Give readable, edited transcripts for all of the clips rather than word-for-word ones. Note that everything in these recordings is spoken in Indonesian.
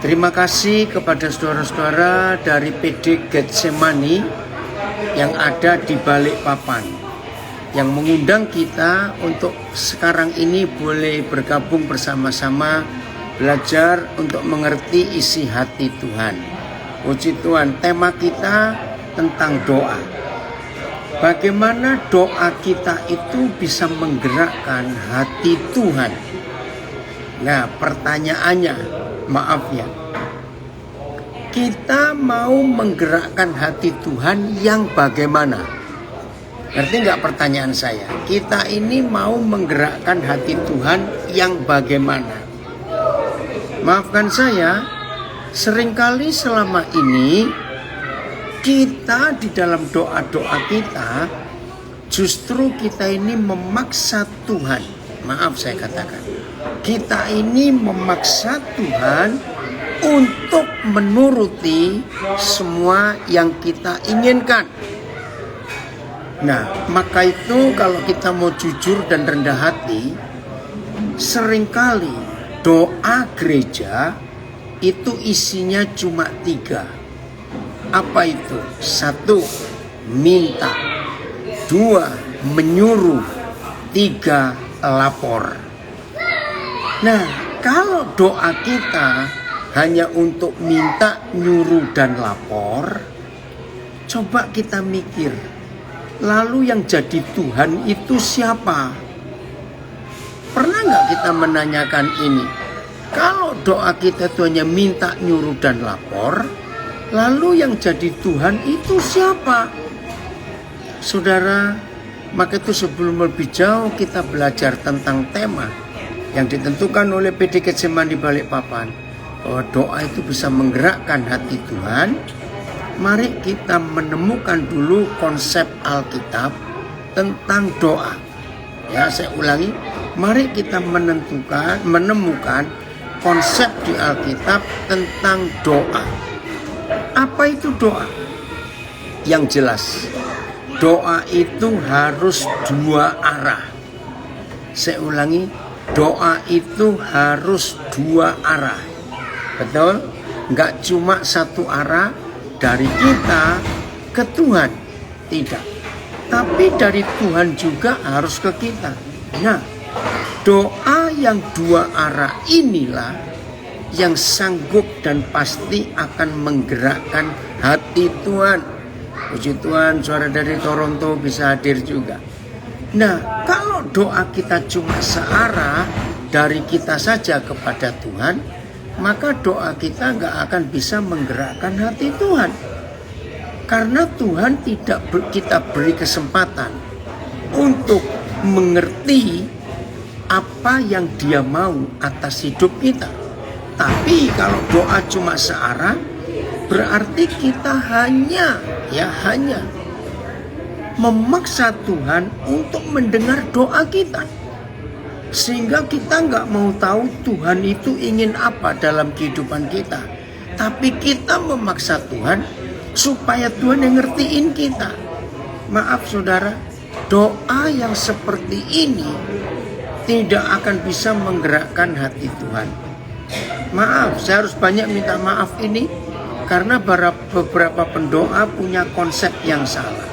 Terima kasih kepada saudara-saudara dari PD Getsemani yang ada di Balikpapan, yang mengundang kita untuk sekarang ini boleh bergabung bersama-sama belajar untuk mengerti isi hati Tuhan. Puji Tuhan, tema kita tentang doa. Bagaimana doa kita itu bisa menggerakkan hati Tuhan? Nah, pertanyaannya, maaf ya, kita mau menggerakkan hati Tuhan yang bagaimana? Ngerti nggak pertanyaan saya? Kita ini mau menggerakkan hati Tuhan yang bagaimana? Maafkan saya, seringkali selama ini kita di dalam doa-doa kita justru kita ini memaksa Tuhan. Maaf saya katakan, kita ini memaksa Tuhan untuk menuruti semua yang kita inginkan. Nah, maka itu kalau kita mau jujur dan rendah hati, seringkali doa gereja itu isinya cuma 3. Apa itu? 1, minta. 2, menyuruh. 3, lapor. Nah, kalau doa kita hanya untuk minta, nyuruh, dan lapor, coba kita mikir, lalu yang jadi Tuhan itu siapa? Pernah nggak kita menanyakan ini? Kalau doa kita itu hanya minta, nyuruh, dan lapor, lalu yang jadi Tuhan itu siapa? Saudara, maka itu sebelum lebih jauh kita belajar tentang tema yang ditentukan oleh PD Getsemani Balikpapan, bahwa doa itu bisa menggerakkan hati Tuhan. Mari kita menemukan dulu konsep Alkitab tentang doa. Ya, saya ulangi, mari kita menemukan konsep di Alkitab tentang doa. Apa itu doa? Yang jelas, doa itu harus 2 arah. Saya ulangi, doa itu harus 2 arah. Betul? Enggak cuma 1 arah dari kita ke Tuhan. Tidak. Tapi dari Tuhan juga harus ke kita. Nah, doa yang 2 arah inilah yang sanggup dan pasti akan menggerakkan hati Tuhan. Puji Tuhan, suara dari Toronto bisa hadir juga. Nah, kalau doa kita cuma searah dari kita saja kepada Tuhan, maka doa kita nggak akan bisa menggerakkan hati Tuhan. Karena Tuhan tidak kita beri kesempatan untuk mengerti apa yang Dia mau atas hidup kita. Tapi kalau doa cuma searah, berarti kita hanya memaksa Tuhan untuk mendengar doa kita. Sehingga kita nggak mau tahu Tuhan itu ingin apa dalam kehidupan kita. Tapi kita memaksa Tuhan supaya Tuhan yang ngertiin kita. Maaf saudara, doa yang seperti ini tidak akan bisa menggerakkan hati Tuhan. Maaf, saya harus banyak minta maaf ini karena beberapa pendoa punya konsep yang salah.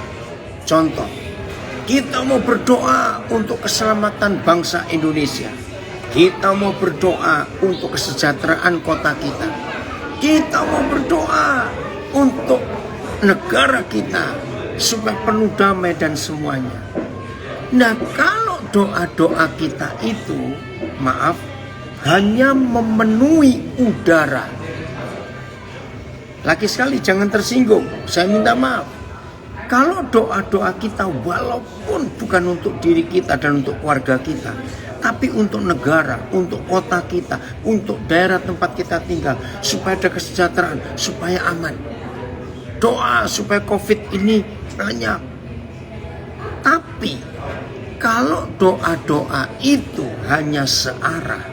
Contoh, kita mau berdoa untuk keselamatan bangsa Indonesia. Kita mau berdoa untuk kesejahteraan kota kita. Kita mau berdoa untuk negara kita supaya penuh damai dan semuanya. Nah, kalau doa-doa kita itu, maaf, hanya memenuhi udara. Lagi sekali jangan tersinggung, saya minta maaf. Kalau doa-doa kita walaupun bukan untuk diri kita dan untuk keluarga kita, tapi untuk negara, untuk kota kita, untuk daerah tempat kita tinggal, supaya ada kesejahteraan, supaya aman. Doa supaya COVID ini banyak. Tapi kalau doa-doa itu hanya searah,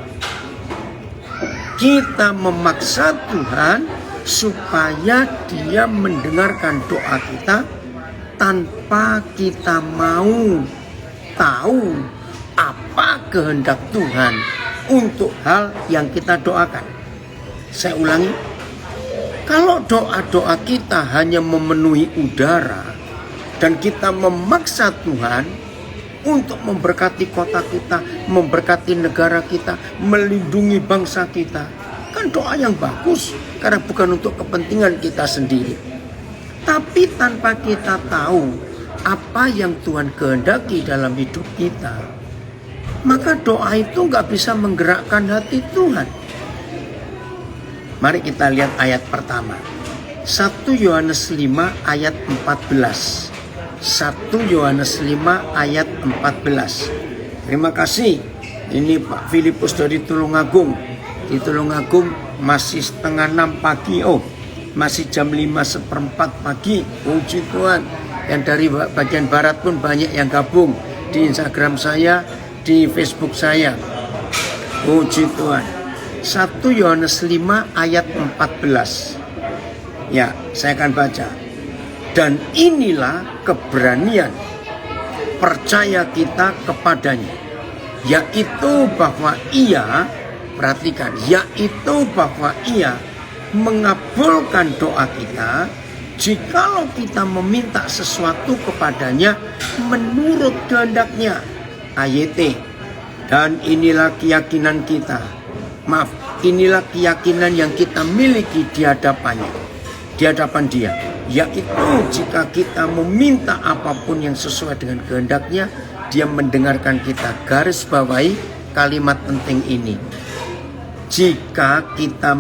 kita memaksa Tuhan supaya Dia mendengarkan doa kita tanpa kita mau tahu apa kehendak Tuhan untuk hal yang kita doakan. Saya ulangi, kalau doa-doa kita hanya memenuhi udara dan kita memaksa Tuhan untuk memberkati kota kita, memberkati negara kita, melindungi bangsa kita, kan doa yang bagus karena bukan untuk kepentingan kita sendiri. Tapi tanpa kita tahu apa yang Tuhan kehendaki dalam hidup kita, maka doa itu nggak bisa menggerakkan hati Tuhan. Mari kita lihat ayat pertama. 1 Yohanes 5 ayat 14. 1 Yohanes 5 ayat 14. Terima kasih. Ini Pak Filipus dari Tulungagung. Di Tulungagung masih setengah 6 pagi. Oh, masih jam 5:15 pagi. Puji Tuhan. Yang dari bagian barat pun banyak yang gabung. Di Instagram saya, di Facebook saya. Puji Tuhan. 1 Yohanes 5 ayat 14. Ya, saya akan baca. Dan inilah keberanian percaya kita kepadanya, yaitu bahwa ia, perhatikan, yaitu bahwa ia mengabulkan doa kita jikalau kita meminta sesuatu kepadanya menurut kehendaknya. AYT. Dan inilah keyakinan kita. Inilah keyakinan yang kita miliki di hadapannya, di hadapan Dia, yaitu jika kita meminta apapun yang sesuai dengan kehendaknya, Dia mendengarkan kita. Garis bawahi kalimat penting ini. Jika kita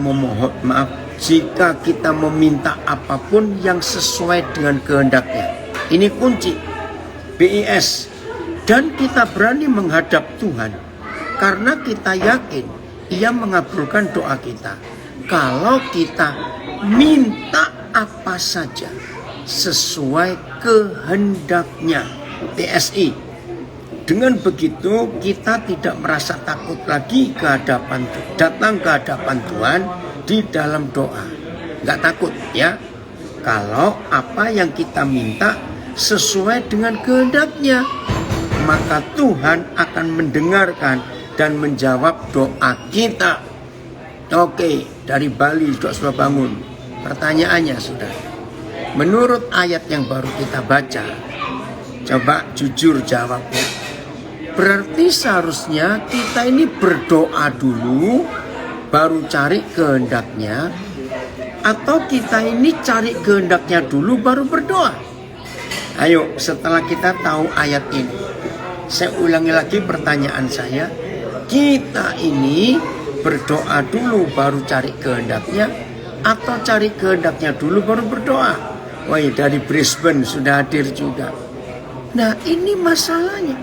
jika kita meminta apapun yang sesuai dengan kehendaknya. Ini kunci. BIS. Dan kita berani menghadap Tuhan karena kita yakin Ia mengabulkan doa kita. Kalau kita minta apa saja sesuai kehendaknya. TSI. Dengan begitu kita tidak merasa takut lagi datang ke hadapan Tuhan di dalam doa. Nggak takut ya. Kalau apa yang kita minta sesuai dengan kehendaknya, maka Tuhan akan mendengarkan dan menjawab doa kita. Oke, dari Bali sudah bangun. Pertanyaannya sudah. Menurut ayat yang baru kita baca, coba jujur jawabnya. Berarti seharusnya kita ini berdoa dulu, baru cari kehendaknya, atau kita ini cari kehendaknya dulu, baru berdoa? Ayo, setelah kita tahu ayat ini, saya ulangi lagi pertanyaan saya. Kita ini berdoa dulu baru cari kehendaknya, atau cari kehendaknya dulu baru berdoa? Wah, dari Brisbane sudah hadir juga. Nah, ini masalahnya.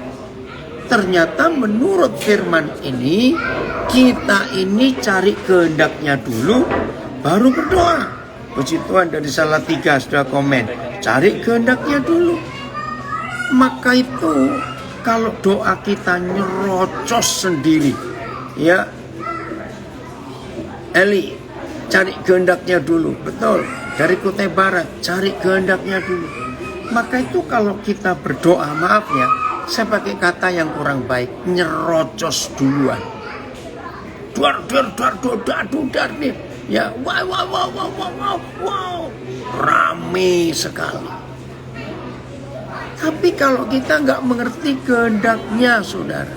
Ternyata menurut firman ini, kita ini cari kehendaknya dulu baru berdoa. Puji Tuhan, dari Salatiga sudah komen, cari kehendaknya dulu. Maka itu kalau doa kita nyerocos sendiri, ya, Eli, cari kehendaknya dulu. Betul, dari Kutai Barat, cari kehendaknya dulu. Maka itu kalau kita berdoa, maaf ya, saya pakai kata yang kurang baik, nyerocos duluan. Dar nih. Ya, wow, rame sekali. Tapi kalau kita nggak mengerti kehendaknya, saudara,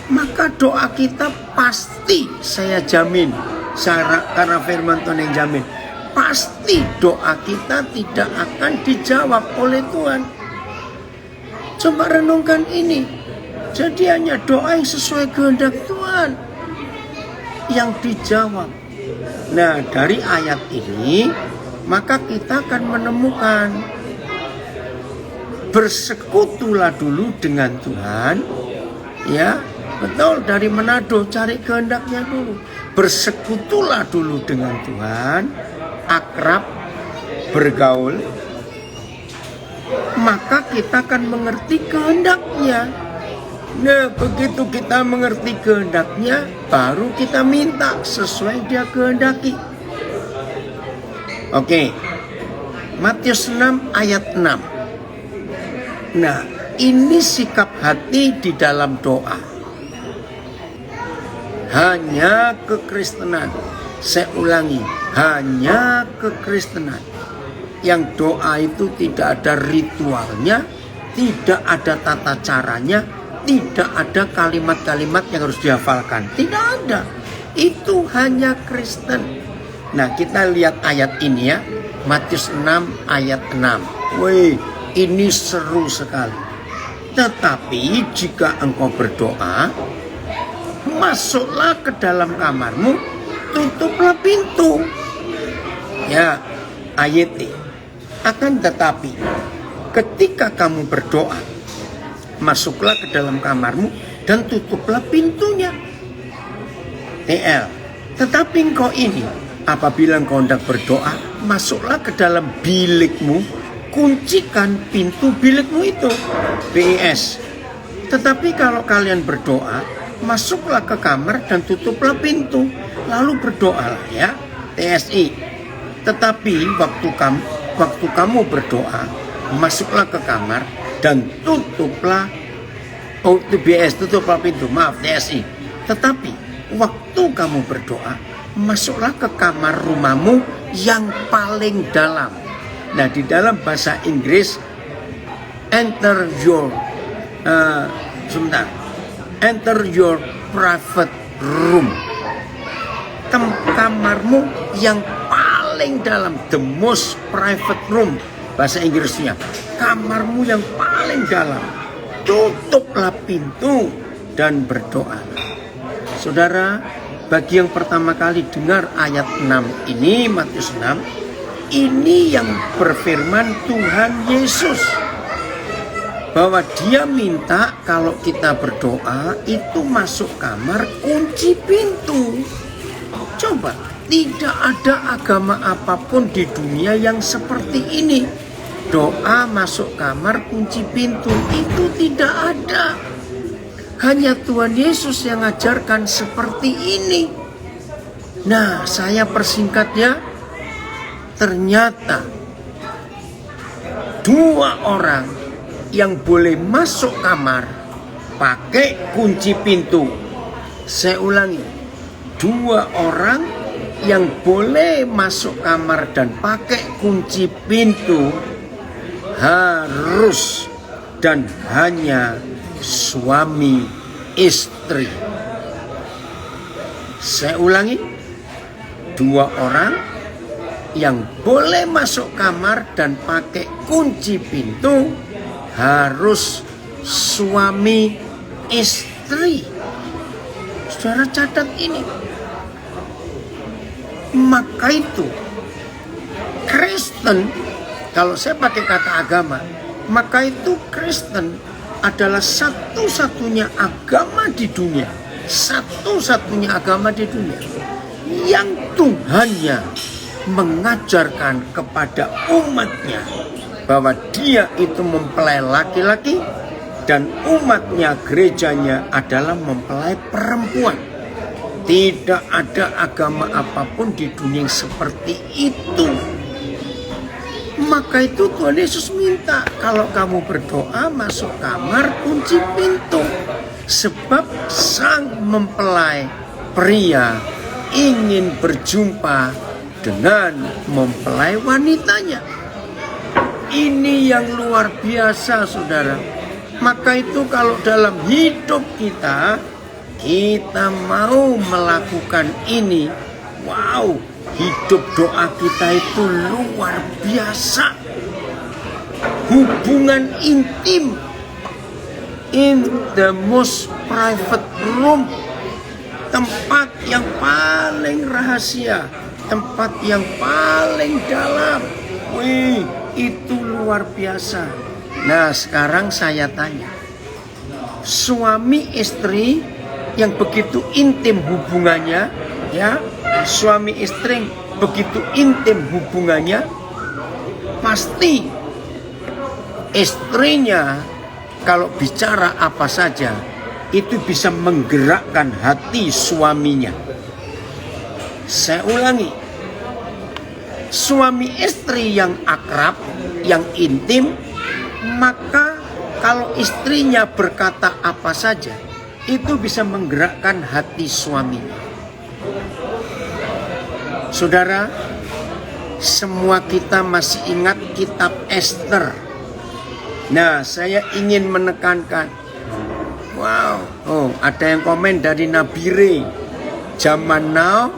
maka doa kita pasti, saya jamin, karena firman Tuhan yang jamin, pasti doa kita tidak akan dijawab oleh Tuhan. Coba renungkan ini. Jadi hanya doa yang sesuai kehendak Tuhan yang dijawab. Nah, dari ayat ini maka kita akan menemukan, bersekutulah dulu dengan Tuhan. Ya, betul, dari Manado cari kehendaknya dulu. Bersekutulah dulu dengan Tuhan, akrab, bergaul, maka kita akan mengerti kehendaknya. Nah, begitu kita mengerti kehendaknya, baru kita minta sesuai Dia kehendaki. Oke, Matius 6 ayat 6. Nah, ini sikap hati di dalam doa. hanya kekristenan. Saya ulangi, hanya kekristenan. Yang doa itu tidak ada ritualnya, tidak ada tata caranya, tidak ada kalimat-kalimat yang harus dihafalkan. Tidak ada. Itu hanya Kristen. Nah, kita lihat ayat ini ya. Matius 6 ayat 6. Wih, ini seru sekali. Tetapi jika engkau berdoa, masuklah ke dalam kamarmu, tutuplah pintu. Ya, ayat ini. Akan tetapi, ketika kamu berdoa, masuklah ke dalam kamarmu dan tutuplah pintunya. TL. Tetapi engkau ini, apabila engkau hendak berdoa, masuklah ke dalam bilikmu, kuncikan pintu bilikmu itu. BIS. Tetapi kalau kalian berdoa, masuklah ke kamar dan tutuplah pintu, lalu berdoalah ya. TSI. Tetapi waktu kamu berdoa, masuklah ke kamar dan tutuplah BS, tutuplah pintu. Maaf, TSI. Tetapi waktu kamu berdoa, masuklah ke kamar rumahmu yang paling dalam. Nah, di dalam bahasa Inggris, enter your private room. Kamarmu yang paling dalam, the most private room. Bahasa Inggrisnya, kamarmu yang paling dalam. Tutuplah pintu dan berdoa. Saudara, bagi yang pertama kali dengar ayat 6 ini, Matius 6, ini yang berfirman Tuhan Yesus. Bahwa dia minta kalau kita berdoa itu masuk kamar, kunci pintu. Coba, tidak ada agama apapun di dunia yang seperti ini. Doa masuk kamar, kunci pintu, itu tidak ada. Hanya Tuhan Yesus yang ajarkan seperti ini. Nah, saya persingkatnya, ternyata 2 orang yang boleh masuk kamar pakai kunci pintu. Saya ulangi, 2 orang yang boleh masuk kamar dan pakai kunci pintu harus dan hanya suami istri. Saya ulangi, 2 orang yang boleh masuk kamar dan pakai kunci pintu harus suami istri. Saudara catat ini. Maka itu Kristen, kalau saya pakai kata agama, maka itu Kristen adalah satu-satunya agama di dunia, satu-satunya agama di dunia yang Tuhannya mengajarkan kepada umatnya bahwa dia itu mempelai laki-laki dan umatnya, gerejanya adalah mempelai perempuan. Tidak ada agama apapun di dunia yang seperti itu. Maka itu Tuhan Yesus minta, kalau kamu berdoa masuk kamar, kunci pintu. Sebab sang mempelai pria ingin berjumpa dengan mempelai wanitanya. Ini yang luar biasa, saudara. Maka itu kalau dalam hidup kita mau melakukan ini, wow, hidup doa kita itu luar biasa. Hubungan intim in the most private room, tempat yang paling rahasia, tempat yang paling dalam. Wih, itu luar biasa. Nah, sekarang saya tanya, suami istri yang begitu intim hubungannya, ya, suami istri begitu intim hubungannya, pasti istrinya kalau bicara apa saja itu bisa menggerakkan hati suaminya. Saya ulangi, suami istri yang akrab, yang intim, maka kalau istrinya berkata apa saja, itu bisa menggerakkan hati suaminya. Saudara, semua kita masih ingat kitab Ester. Nah, saya ingin menekankan. Wow, ada yang komen dari Nabire. Zaman now,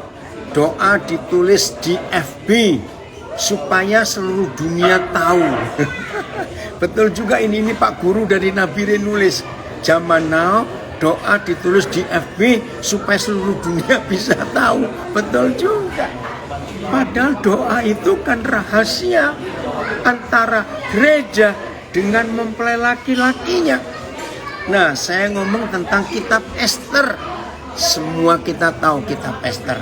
doa ditulis di FB supaya seluruh dunia tahu. Betul juga ini Pak Guru dari Nabire nulis. Zaman now, doa ditulis di FB supaya seluruh dunia bisa tahu. Betul juga. Padahal doa itu kan rahasia antara gereja dengan mempelai laki-lakinya. Nah, saya ngomong tentang kitab Ester. Semua kita tahu kitab Ester.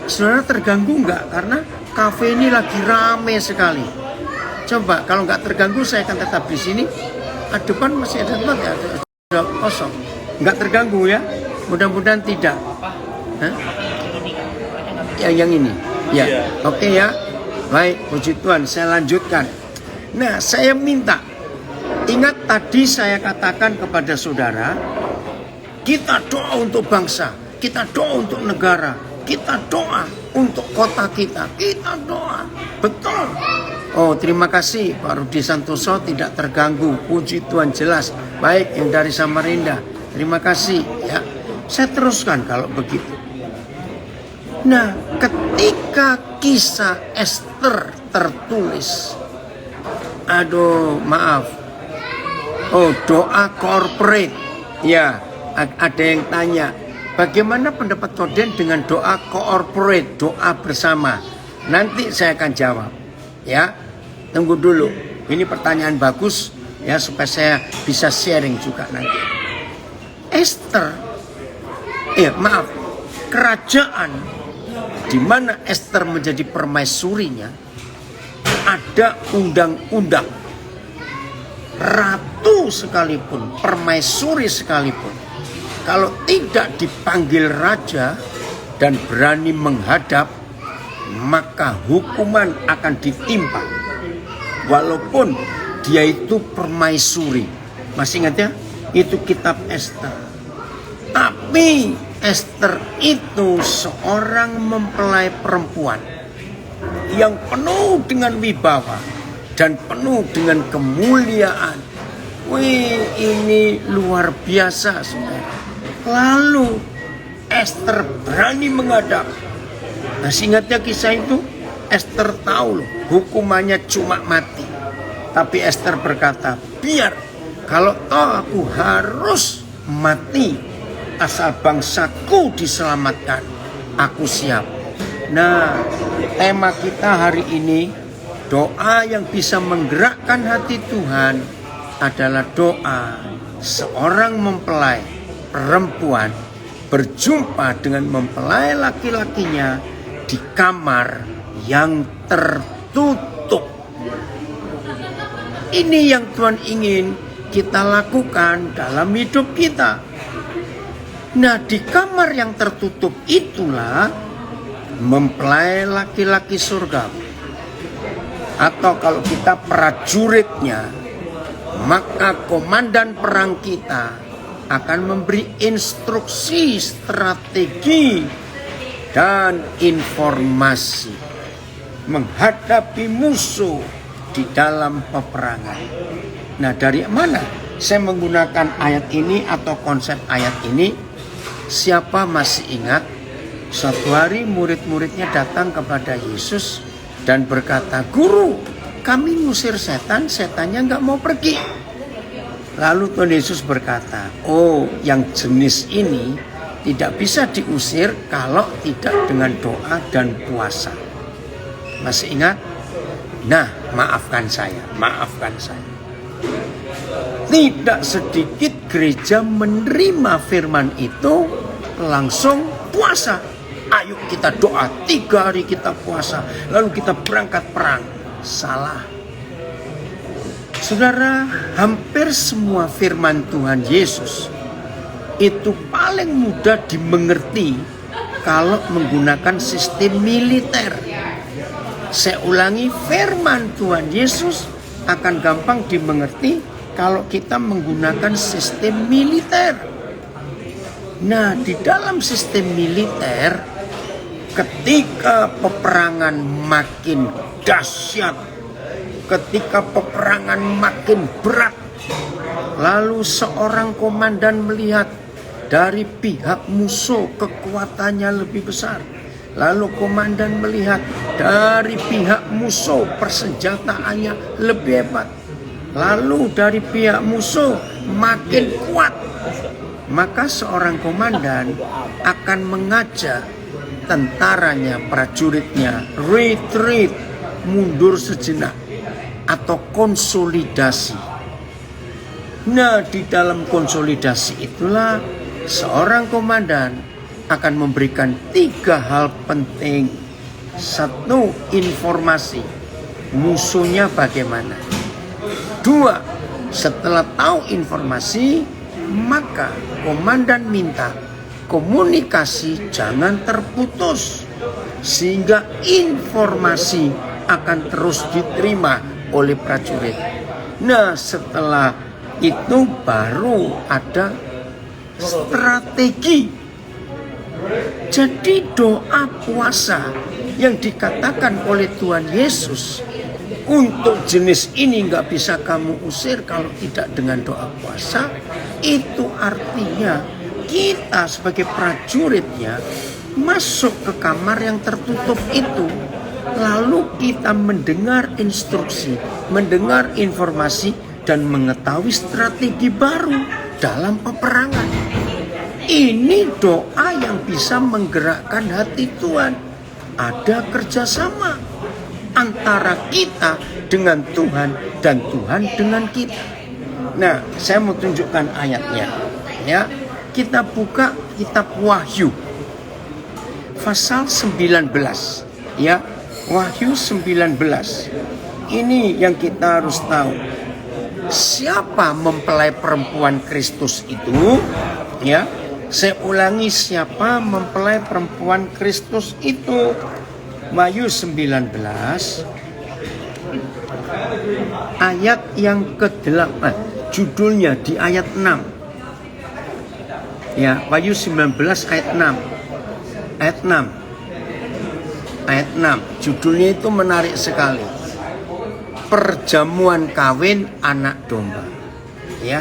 Saudara terganggu nggak? Karena kafe ini lagi rame sekali. Coba kalau nggak terganggu saya akan tetap di sini. Depan masih ada tempat ya, ada kosong. Nggak terganggu ya? Mudah-mudahan tidak. Hah? Ya, yang ini. Ya, oke ya. Baik, puji Tuhan. Saya lanjutkan. Nah, saya minta. Ingat tadi saya katakan kepada saudara, kita doa untuk bangsa, kita doa untuk negara, kita doa untuk kota kita doa. Betul. Oh, terima kasih Pak Rudi Santoso, tidak terganggu. Puji Tuhan, jelas. Baik, yang dari Samarinda. Terima kasih ya. Saya teruskan kalau begitu. Nah, ketika kisah Ester tertulis, maaf. Doa corporate. Ya, ada yang tanya, bagaimana pendapat Koden dengan doa corporate, doa bersama? Nanti saya akan jawab. Ya, tunggu dulu. Ini pertanyaan bagus ya, supaya saya bisa sharing juga nanti. Kerajaan di mana Ester menjadi permaisurinya, ada undang-undang. Ratu sekalipun, permaisuri sekalipun, kalau tidak dipanggil raja dan berani menghadap, maka hukuman akan ditimpa. Walaupun dia itu permaisuri. Masih ingat ya? Itu kitab Ester. Tapi Ester itu seorang mempelai perempuan yang penuh dengan wibawa dan penuh dengan kemuliaan. Wih, ini luar biasa, saudara. Lalu Ester berani menghadap. Masih ingat ya kisah itu? Ester tahu loh, hukumannya cuma mati. Tapi Ester berkata, biar kalau toh aku harus mati, asal bangsaku diselamatkan, aku siap. Nah, tema kita hari ini, doa yang bisa menggerakkan hati Tuhan, adalah doa seorang mempelai perempuan berjumpa dengan mempelai laki-lakinya di kamar yang tertutup. Ini yang Tuhan ingin kita lakukan dalam hidup kita. Nah, di kamar yang tertutup itulah mempelai laki-laki surga. Atau kalau kita prajuritnya, maka komandan perang kita akan memberi instruksi, strategi, dan informasi menghadapi musuh di dalam peperangan. Nah, dari mana saya menggunakan ayat ini atau konsep ayat ini? Siapa masih ingat suatu hari murid-muridnya datang kepada Yesus dan berkata, "Guru, kami ngusir setan, setannya nggak mau pergi." Lalu Tuhan Yesus berkata, "Oh, yang jenis ini tidak bisa diusir kalau tidak dengan doa dan puasa." Masih ingat? Nah, maafkan saya. Tidak sedikit gereja menerima firman itu langsung puasa. Ayo kita doa, 3 hari kita puasa, lalu kita berangkat perang. Salah. Saudara, hampir semua firman Tuhan Yesus itu paling mudah dimengerti kalau menggunakan sistem militer. Saya ulangi, firman Tuhan Yesus akan gampang dimengerti kalau kita menggunakan sistem militer. Nah, di dalam sistem militer, ketika peperangan makin dahsyat, ketika peperangan makin berat, lalu seorang komandan melihat dari pihak musuh kekuatannya lebih besar. Lalu komandan melihat dari pihak musuh persenjataannya lebih hebat. Lalu dari pihak musuh makin kuat. Maka seorang komandan akan mengajak tentaranya, prajuritnya, retreat, mundur sejenak, atau konsolidasi. Nah, di dalam konsolidasi itulah seorang komandan akan memberikan 3 hal penting. 1, informasi musuhnya bagaimana. 2, setelah tahu informasi, maka komandan minta komunikasi jangan terputus, sehingga informasi akan terus diterima oleh prajurit. Nah, setelah itu baru ada strategi. Jadi doa puasa yang dikatakan oleh Tuhan Yesus, untuk jenis ini nggak bisa kamu usir kalau tidak dengan doa puasa, itu artinya kita sebagai prajuritnya masuk ke kamar yang tertutup itu, lalu kita mendengar instruksi, mendengar informasi, dan mengetahui strategi baru dalam peperangan. Ini doa yang bisa menggerakkan hati Tuhan. Ada kerjasama antara kita dengan Tuhan dan Tuhan dengan kita. Nah, saya mau tunjukkan ayatnya. Ya, kita buka kitab Wahyu, pasal 19. Ya, Wahyu 19. Ini yang kita harus tahu. Siapa mempelai perempuan Kristus itu? Ya, saya ulangi, siapa mempelai perempuan Kristus itu? Wahyu 19 ayat yang ke-8. Judulnya di ayat 6. Ya, Wahyu 19 ayat 6. Ayat 6. Ayat 6. Judulnya itu menarik sekali. Perjamuan kawin anak domba. Ya,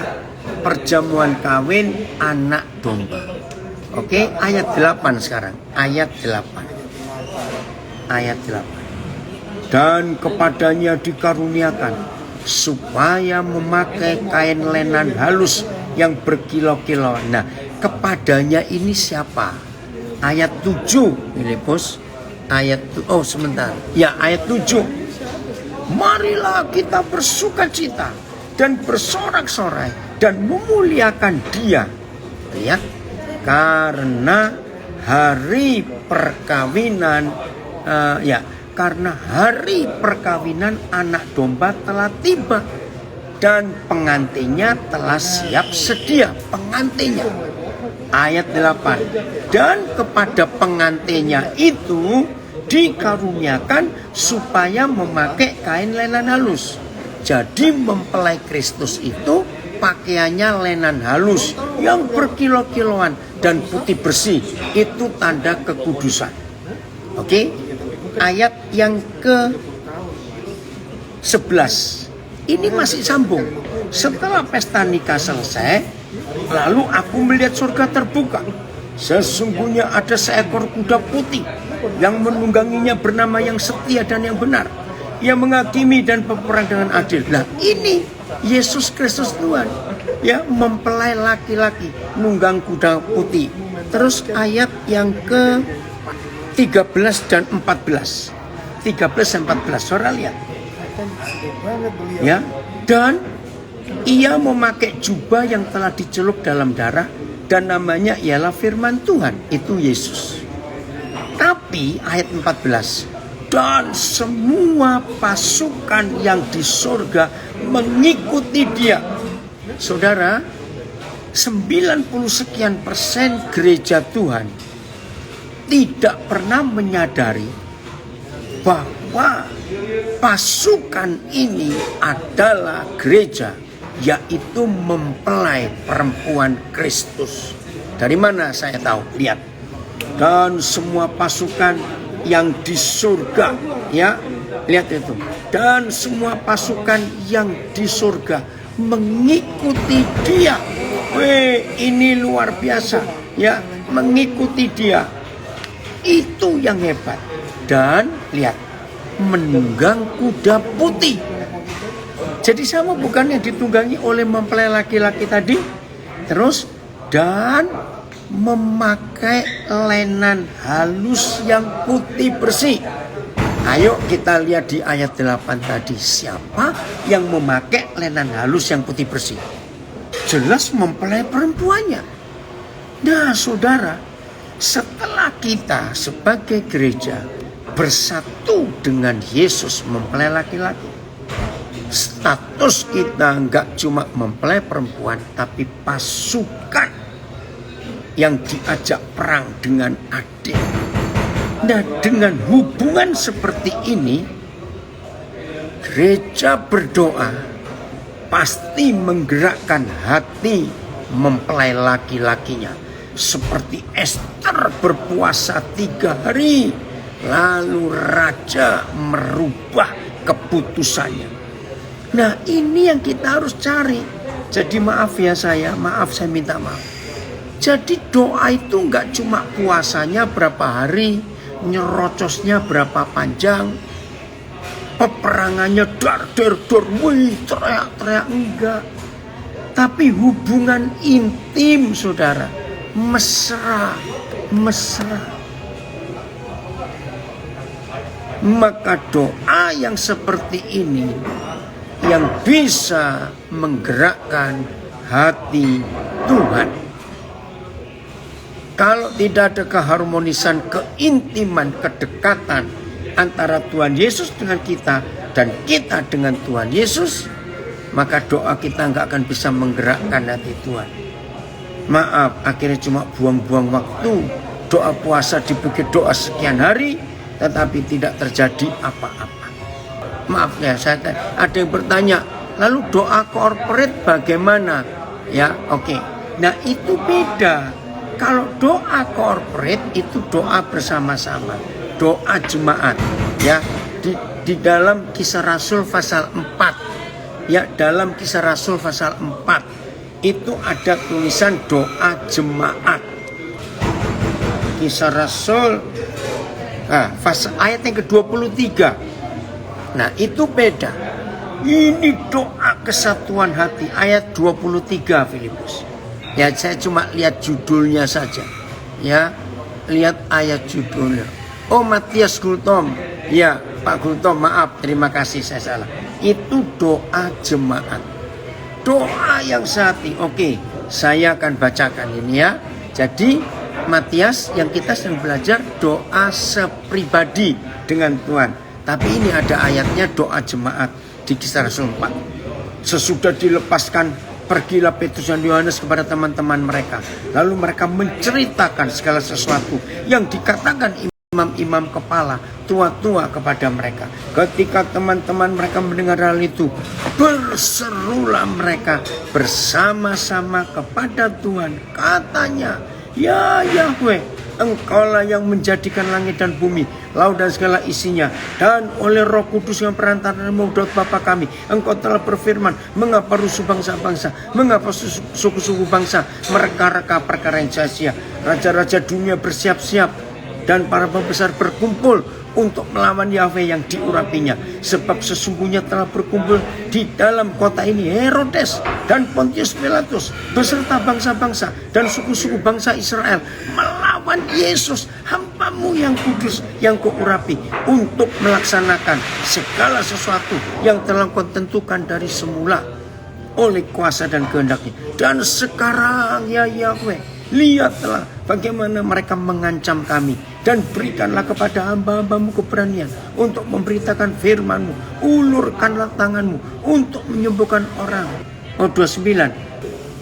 perjamuan kawin anak domba. Oke, ayat 8 sekarang. Ayat 8. Ayat 8. Dan kepadanya dikaruniakan supaya memakai kain lenan halus yang berkilau-kilau. Nah, kepadanya ini siapa? Ayat 7. Ini bos. Ayat sebentar. Ya, ayat 7. Marilah kita bersukacita dan bersorak-sorai dan memuliakan Dia. Ya, karena hari perkawinan karena hari perkawinan anak domba telah tiba dan pengantinnya telah siap sedia. Pengantinnya. Ayat 8. Dan kepada pengantinnya itu dikaruniakan supaya memakai kain lenan halus. Jadi mempelai Kristus itu pakaiannya lenan halus yang berkilau-kilauan dan putih bersih. Itu tanda kekudusan. Oke? Ayat yang ke-11. Ini masih sambung. Setelah pesta nikah selesai, lalu aku melihat surga terbuka. Sesungguhnya ada seekor kuda putih yang menungganginya bernama yang setia dan yang benar. Ia menghakimi dan berperang dengan adil. Nah, ini Yesus Kristus Tuhan. Ya, mempelai laki-laki nunggang kuda putih. Terus ayat yang ke 13 dan 14. 13 dan 14. Saudara lihat. Ya, dan ia memakai jubah yang telah dicelup dalam darah dan namanya ialah firman Tuhan. Itu Yesus. Tapi ayat 14. Dan semua pasukan yang di surga mengikuti Dia. Saudara, 90% gereja Tuhan tidak pernah menyadari bahwa pasukan ini adalah gereja, yaitu mempelai perempuan Kristus. Dari mana saya tahu? Lihat. Dan semua pasukan yang di surga, ya, lihat itu. Dan semua pasukan yang di surga mengikuti dia. Ini luar biasa, ya, mengikuti dia. Itu yang hebat. Dan lihat, menunggang kuda putih. Jadi sama bukan yang ditunggangi oleh mempelai laki-laki tadi. Terus dan memakai lenan halus yang putih bersih. Ayo kita lihat di ayat 8 tadi. Siapa yang memakai lenan halus yang putih bersih? Jelas mempelai perempuannya. Nah saudara, setelah kita sebagai gereja bersatu dengan Yesus mempelai laki-laki, status kita nggak cuma mempelai perempuan, tapi pasukan yang diajak perang dengan adil. Nah, dengan hubungan seperti ini, gereja berdoa pasti menggerakkan hati mempelai laki-lakinya. Seperti Esther berpuasa 3 hari, lalu raja merubah keputusannya. Nah, ini yang kita harus cari. Jadi maaf saya minta maaf. Jadi doa itu nggak cuma puasanya berapa hari, nyerocosnya berapa panjang, peperangannya dar-der-der, teriak-teriak, enggak. Tapi hubungan intim saudara, mesra. Maka doa yang seperti ini yang bisa menggerakkan hati Tuhan. Kalau tidak ada keharmonisan, keintiman, kedekatan antara Tuhan Yesus dengan kita dan kita dengan Tuhan Yesus, maka doa kita nggak akan bisa menggerakkan hati Tuhan. Maaf, akhirnya cuma buang-buang waktu. Doa puasa dipikir doa sekian hari, tetapi tidak terjadi apa-apa. Maaf ya, ada yang bertanya, lalu doa corporate bagaimana? Ya, oke. Nah itu beda. Kalau doa corporate itu doa bersama-sama, doa jemaat, ya, di dalam Kisah Rasul pasal 4, ya, dalam Kisah Rasul pasal 4 itu ada tulisan doa jemaat. Kisah Rasul ayat yang ke-23. Nah itu beda. Ini doa kesatuan hati, ayat 23 Filipus. Ya saya cuma lihat judulnya saja. Ya, lihat ayat judulnya. Oh Matias Gultom. Ya Pak Gultom, maaf, terima kasih saya salah. Itu doa jemaat. Doa yang sehati. Oke, saya akan bacakan ini ya. Jadi Matias yang kita sedang belajar doa sepribadi dengan Tuhan. Tapi ini ada ayatnya doa jemaat di Kisah Rasul 4. Sesudah dilepaskan, pergilah Petrus dan Yohanes kepada teman-teman mereka. Lalu mereka menceritakan segala sesuatu yang dikatakan imam-imam kepala, tua-tua kepada mereka. Ketika teman-teman mereka mendengar hal itu, berserulah mereka bersama-sama kepada Tuhan. Katanya, ya Yahweh, Engkaulah yang menjadikan langit dan bumi, laut dan segala isinya, dan oleh Roh Kudus yang perantaraan-Mu Daud Bapa kami, Engkau telah berfirman, mengapa rusuh bangsa-bangsa, mengapa suku-suku bangsa mereka-reka perkara yang sia-sia. Raja-raja dunia bersiap-siap dan para pembesar berkumpul untuk melawan Yahweh yang diurapinya. Sebab sesungguhnya telah berkumpul di dalam kota ini Herodes dan Pontius Pilatus beserta bangsa-bangsa dan suku-suku bangsa Israel melawan Yesus, hamba-Mu yang kudus yang Kuurapi, untuk melaksanakan segala sesuatu yang telah Kau tentukan dari semula oleh kuasa dan kehendak-Nya. Dan sekarang ya Yahweh, lihatlah bagaimana mereka mengancam kami, dan berikanlah kepada hamba-hamba-Mu keberanian untuk memberitakan firman-Mu. Ulurkanlah tangan-Mu untuk menyembuhkan orang. 29.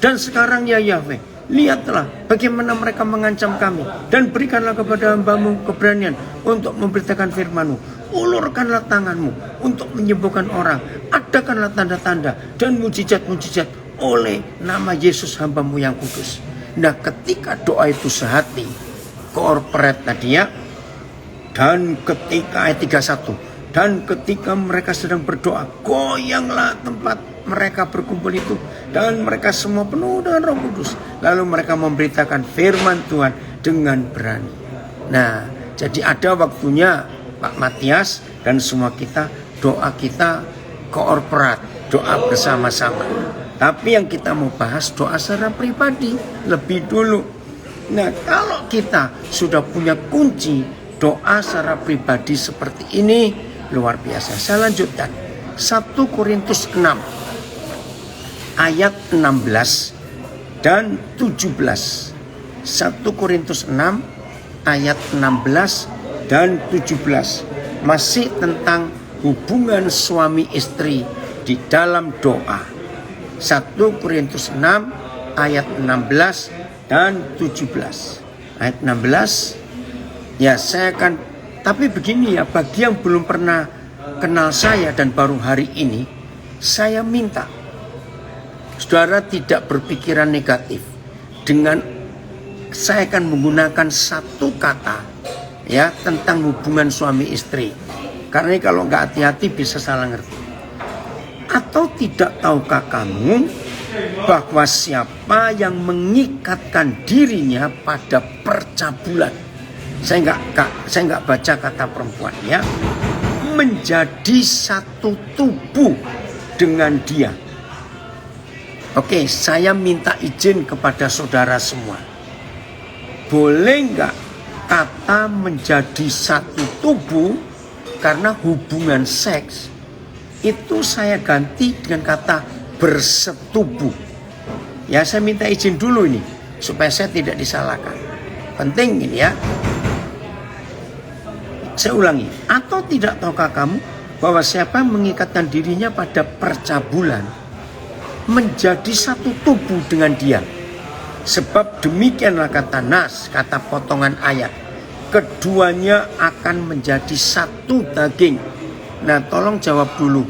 Dan sekarang ya Yahweh, lihatlah bagaimana mereka mengancam kami, dan berikanlah kepada hamba-Mu keberanian untuk memberitakan firman-Mu. Ulurkanlah tangan-Mu untuk menyembuhkan orang. Adakanlah tanda-tanda dan mujizat-mujizat oleh nama Yesus hamba-Mu yang kudus. Nah, ketika doa itu sehati, corporate tadi ya, dan ketika ayat 31, dan ketika mereka sedang berdoa, goyanglah tempat mereka berkumpul itu, dan mereka semua penuh dengan Roh Kudus. Lalu mereka memberitakan firman Tuhan dengan berani. Nah, jadi ada waktunya Pak Matias dan semua kita, doa kita korporat, doa bersama-sama. Tapi yang kita mau bahas doa secara pribadi lebih dulu. Nah, kalau kita sudah punya kunci doa secara pribadi seperti ini, luar biasa. Saya lanjutkan. 1 Korintus 6 ayat 16 dan 17. 1 Korintus 6 ayat 16 dan 17. Masih tentang hubungan suami istri di dalam doa. 1 Korintus 6 ayat 16 dan 17. Ayat 16. Ya, saya akan, tapi begini ya, bagi yang belum pernah kenal saya dan baru hari ini, saya minta saudara tidak berpikiran negatif. Dengan saya akan menggunakan satu kata ya tentang hubungan suami istri. Karena kalau nggak hati-hati bisa salah ngerti. Atau tidak tahukah kamu bahwa siapa yang mengikatkan dirinya pada percabulan, saya nggak baca kata perempuan ya, menjadi satu tubuh dengan dia. Oke, saya minta izin kepada saudara semua. Boleh nggak kata menjadi satu tubuh karena hubungan seks itu saya ganti dengan kata bersetubuh. Ya, saya minta izin dulu ini supaya saya tidak disalahkan. Penting ini ya. Saya ulangi. Atau tidak tahukah kamu bahwa siapa mengikatkan dirinya pada percabulan menjadi satu tubuh dengan dia. Sebab demikianlah kata nas, kata potongan ayat. Keduanya akan menjadi satu daging. Nah, tolong jawab dulu.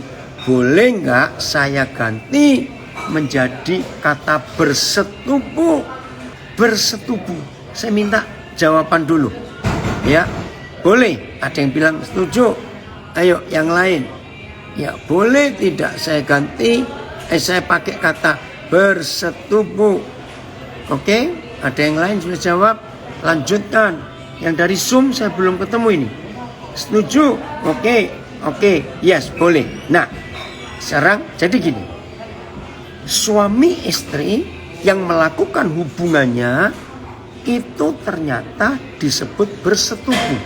Boleh nggak saya ganti menjadi kata bersetubuh? Bersetubuh. Saya minta jawaban dulu. Ya, boleh. Ada yang bilang setuju. Ayo, yang lain. Ya, boleh tidak saya ganti. Saya pakai kata bersetubuh. Oke, ada yang lain sudah jawab. Lanjutkan. Yang dari Zoom saya belum ketemu ini. Setuju? Oke, yes, boleh. Nah, sekarang jadi gini. Suami istri yang melakukan hubungannya itu ternyata disebut bersetubuh.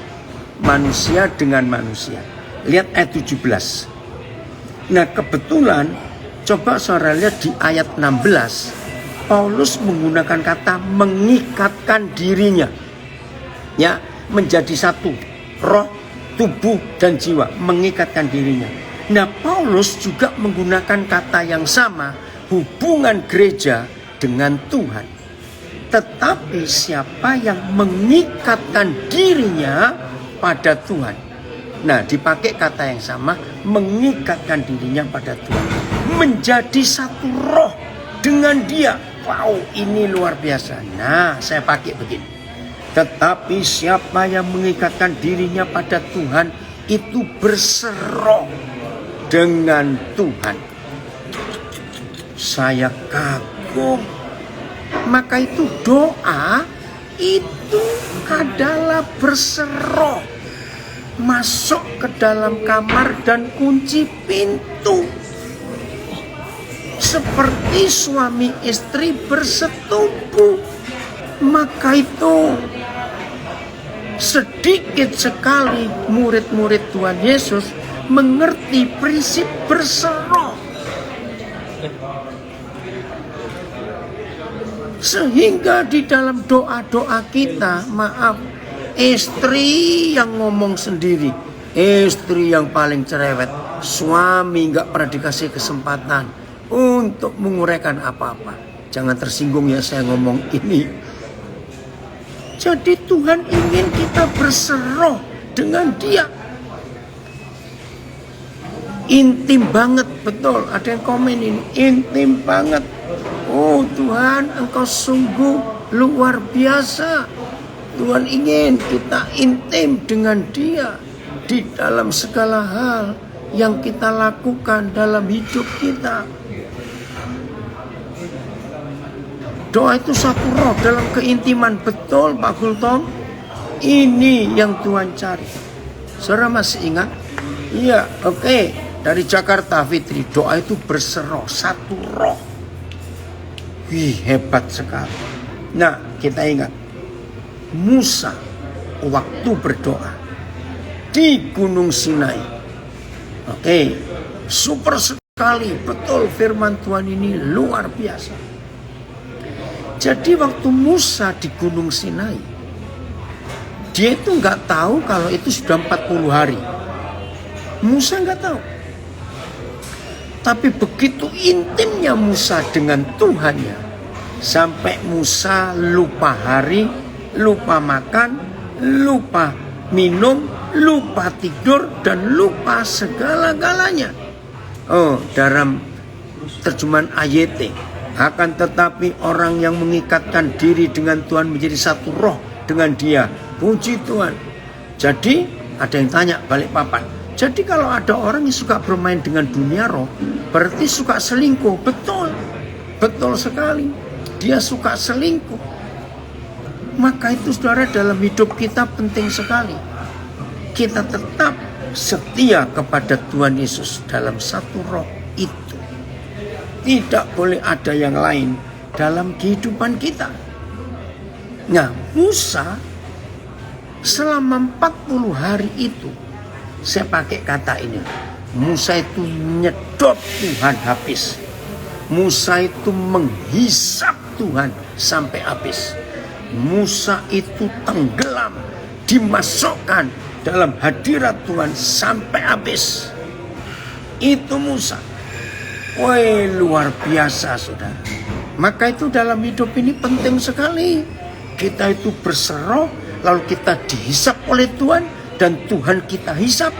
Manusia dengan manusia. Lihat ayat 17. Nah, kebetulan coba saudara lihat di ayat 16. Paulus menggunakan kata mengikatkan dirinya. Ya, menjadi satu. Roh, tubuh dan jiwa, mengikatkan dirinya. Nah, Paulus juga menggunakan kata yang sama, hubungan gereja dengan Tuhan. Tetapi siapa yang mengikatkan dirinya pada Tuhan. Nah, dipakai kata yang sama, mengikatkan dirinya pada Tuhan. Menjadi satu roh dengan dia. Wow, ini luar biasa. Nah, saya pakai begini. Tetapi siapa yang mengikatkan dirinya pada Tuhan itu berseroh dengan Tuhan. Saya kagum. Maka itu doa itu adalah berseroh. Masuk ke dalam kamar dan kunci pintu. Seperti suami istri bersetubuh. Maka itu sedikit sekali murid-murid Tuhan Yesus mengerti prinsip berseroh. Sehingga di dalam doa-doa kita, maaf, istri yang ngomong sendiri, istri yang paling cerewet, suami gak pernah dikasih kesempatan untuk menguraikan apa-apa. Jangan tersinggung ya saya ngomong ini. Jadi Tuhan ingin kita berseroh dengan dia. Intim banget, betul. Ada yang komen ini, intim banget. Oh Tuhan, Engkau sungguh luar biasa. Tuhan ingin kita intim dengan Dia di dalam segala hal yang kita lakukan dalam hidup kita. Doa itu satu roh dalam keintiman. Betul Pak Gultom? Ini yang Tuhan cari. Saudara masih ingat? Iya, oke. Dari Jakarta Fitri, doa itu berseroh, satu roh. Wih, hebat sekali. Nah, kita ingat Musa waktu berdoa di Gunung Sinai. Oke, super sekali. Betul, firman Tuhan ini luar biasa. Jadi waktu Musa di Gunung Sinai, dia itu nggak tahu kalau itu sudah 40 hari. Musa nggak tahu. Tapi begitu intimnya Musa dengan Tuhannya, sampai Musa lupa hari, lupa makan, lupa minum, lupa tidur, dan lupa segala-galanya. Oh, dalam terjemahan AYT, akan tetapi orang yang mengikatkan diri dengan Tuhan menjadi satu roh dengan Dia. Puji Tuhan. Jadi ada yang tanya balik papan. Jadi kalau ada orang yang suka bermain dengan dunia roh, berarti suka selingkuh. Betul. Betul sekali. Dia suka selingkuh. Maka itu saudara, dalam hidup kita penting sekali. Kita tetap setia kepada Tuhan Yesus dalam satu roh itu. Tidak boleh ada yang lain dalam kehidupan kita. Nah, Musa selama 40 hari itu, saya pakai kata ini, Musa itu nyedot Tuhan habis. Musa itu menghisap Tuhan sampai habis. Musa itu tenggelam, dimasukkan dalam hadirat Tuhan sampai habis. Itu Musa. Woi, luar biasa saudara. Maka itu dalam hidup ini penting sekali. Kita itu berseroh, lalu kita dihisap oleh Tuhan, dan Tuhan kita hisap.